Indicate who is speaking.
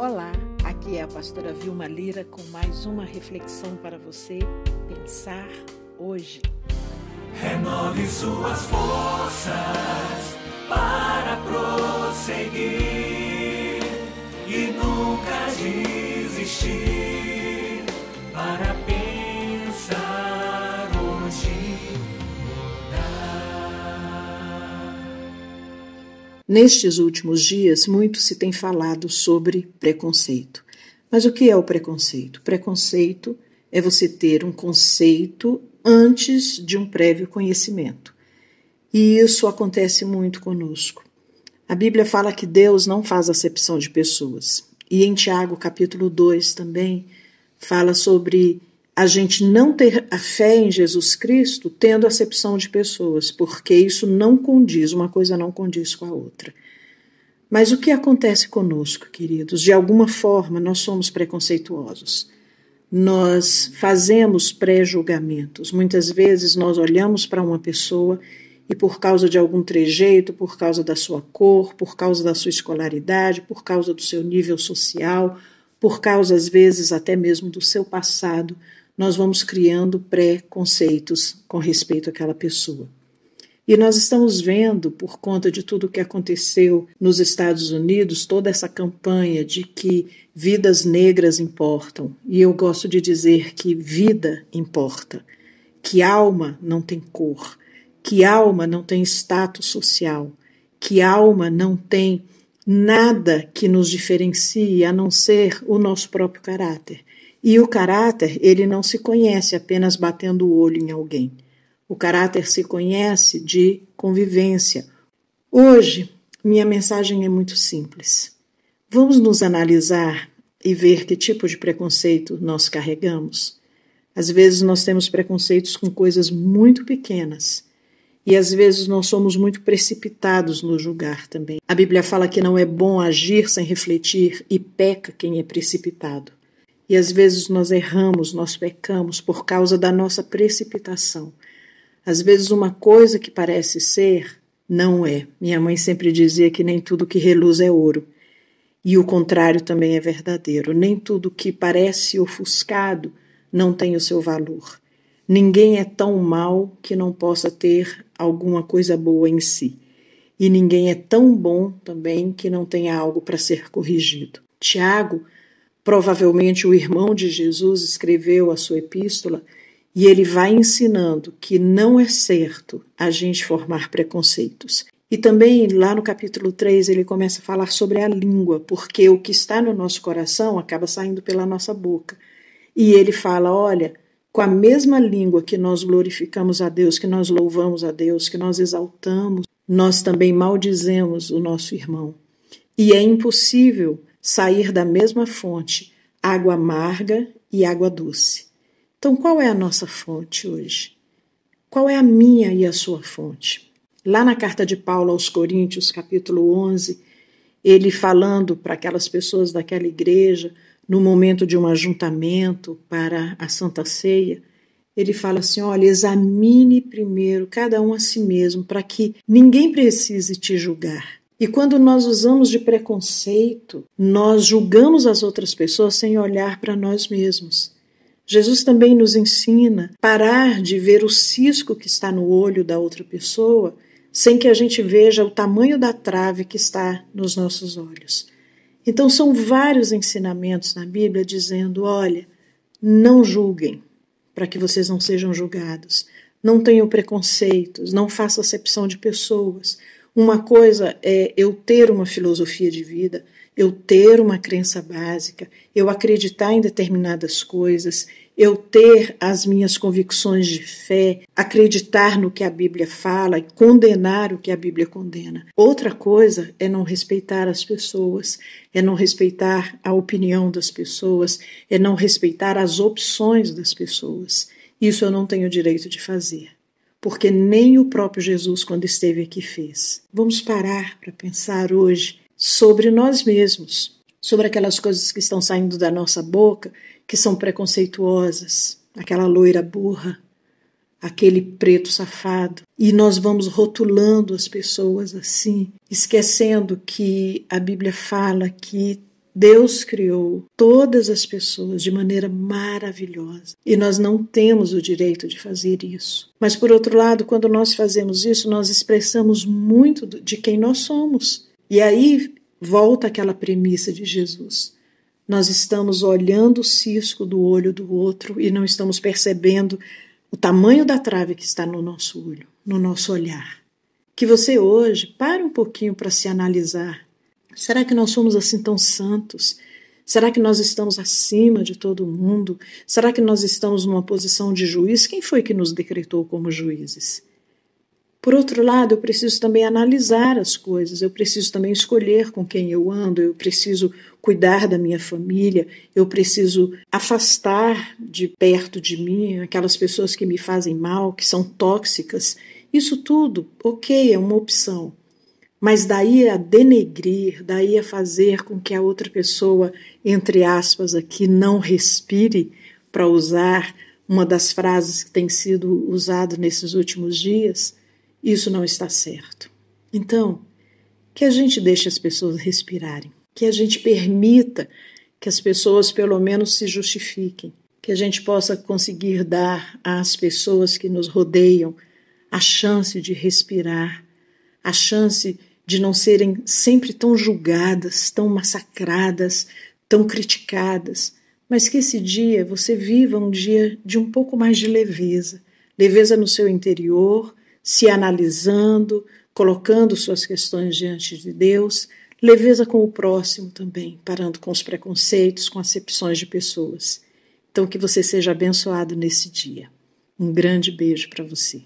Speaker 1: Olá, aqui é a pastora Vilma Lira com mais uma reflexão para você pensar hoje.
Speaker 2: Renove suas forças para prosseguir e nunca desistir, para pensar hoje mudar.
Speaker 1: Nestes últimos dias, muito se tem falado sobre preconceito. Mas o que é o preconceito? Preconceito é você ter um conceito antes de um prévio conhecimento. E isso acontece muito conosco. A Bíblia fala que Deus não faz acepção de pessoas. E em Tiago, capítulo 2, também fala sobre a gente não ter a fé em Jesus Cristo tendo acepção de pessoas, porque isso não condiz, uma coisa não condiz com a outra. Mas o que acontece conosco, queridos? De alguma forma, nós somos preconceituosos. Nós fazemos pré-julgamentos. Muitas vezes nós olhamos para uma pessoa e por causa de algum trejeito, por causa da sua cor, por causa da sua escolaridade, por causa do seu nível social, por causa, às vezes, até mesmo do seu passado, nós vamos criando preconceitos com respeito àquela pessoa. E nós estamos vendo, por conta de tudo o que aconteceu nos Estados Unidos, toda essa campanha de que vidas negras importam. E eu gosto de dizer que vida importa, que alma não tem cor, que alma não tem status social, que alma não tem nada que nos diferencie a não ser o nosso próprio caráter. E o caráter, ele não se conhece apenas batendo o olho em alguém. O caráter se conhece de convivência. Hoje, minha mensagem é muito simples. Vamos nos analisar e ver que tipo de preconceito nós carregamos. Às vezes nós temos preconceitos com coisas muito pequenas. E às vezes nós somos muito precipitados no julgar também. A Bíblia fala que não é bom agir sem refletir e peca quem é precipitado. E às vezes nós erramos, nós pecamos por causa da nossa precipitação. Às vezes uma coisa que parece ser, não é. Minha mãe sempre dizia que nem tudo que reluz é ouro. E o contrário também é verdadeiro. Nem tudo que parece ofuscado não tem o seu valor. Ninguém é tão mau que não possa ter alguma coisa boa em si. E ninguém é tão bom também que não tenha algo para ser corrigido. Tiago, provavelmente o irmão de Jesus, escreveu a sua epístola e ele vai ensinando que não é certo a gente formar preconceitos. E também lá no capítulo 3 ele começa a falar sobre a língua, porque o que está no nosso coração acaba saindo pela nossa boca. E ele fala, olha, com a mesma língua que nós glorificamos a Deus, que nós louvamos a Deus, que nós exaltamos, nós também maldizemos o nosso irmão. E é impossível sair da mesma fonte, água amarga e água doce. Então, qual é a nossa fonte hoje? Qual é a minha e a sua fonte? Lá na carta de Paulo aos Coríntios, capítulo 11, ele falando para aquelas pessoas daquela igreja, no momento de um ajuntamento para a Santa Ceia, ele fala assim, olha, examine primeiro cada um a si mesmo, para que ninguém precise te julgar. E quando nós usamos de preconceito, nós julgamos as outras pessoas sem olhar para nós mesmos. Jesus também nos ensina a parar de ver o cisco que está no olho da outra pessoa, sem que a gente veja o tamanho da trave que está nos nossos olhos. Então são vários ensinamentos na Bíblia dizendo, olha, não julguem para que vocês não sejam julgados, não tenham preconceitos, não façam acepção de pessoas. Uma coisa é eu ter uma filosofia de vida, eu ter uma crença básica, eu acreditar em determinadas coisas, eu ter as minhas convicções de fé, acreditar no que a Bíblia fala e condenar o que a Bíblia condena. Outra coisa é não respeitar as pessoas, é não respeitar a opinião das pessoas, é não respeitar as opções das pessoas. Isso eu não tenho direito de fazer, porque nem o próprio Jesus, quando esteve aqui, fez. Vamos parar para pensar hoje sobre nós mesmos, sobre aquelas coisas que estão saindo da nossa boca, que são preconceituosas, aquela loira burra, aquele preto safado. E nós vamos rotulando as pessoas assim, esquecendo que a Bíblia fala que Deus criou todas as pessoas de maneira maravilhosa e nós não temos o direito de fazer isso. Mas, por outro lado, quando nós fazemos isso, nós expressamos muito de quem nós somos. E aí volta aquela premissa de Jesus. Nós estamos olhando o cisco do olho do outro e não estamos percebendo o tamanho da trave que está no nosso olho, no nosso olhar. Que você hoje pare um pouquinho para se analisar. Será que nós somos assim tão santos? Será que nós estamos acima de todo mundo? Será que nós estamos numa posição de juiz? Quem foi que nos decretou como juízes? Por outro lado, eu preciso também analisar as coisas, eu preciso também escolher com quem eu ando, eu preciso cuidar da minha família, eu preciso afastar de perto de mim aquelas pessoas que me fazem mal, que são tóxicas. Isso tudo, ok, é uma opção. Mas daí a denegrir, daí a fazer com que a outra pessoa, entre aspas aqui, não respire, para usar uma das frases que tem sido usada nesses últimos dias, isso não está certo. Então, que a gente deixe as pessoas respirarem, que a gente permita que as pessoas pelo menos se justifiquem, que a gente possa conseguir dar às pessoas que nos rodeiam a chance de respirar, a chance de não serem sempre tão julgadas, tão massacradas, tão criticadas, mas que esse dia você viva um dia de um pouco mais de leveza, leveza no seu interior, se analisando, colocando suas questões diante de Deus, leveza com o próximo também, parando com os preconceitos, com acepções de pessoas. Então que você seja abençoado nesse dia. Um grande beijo para você.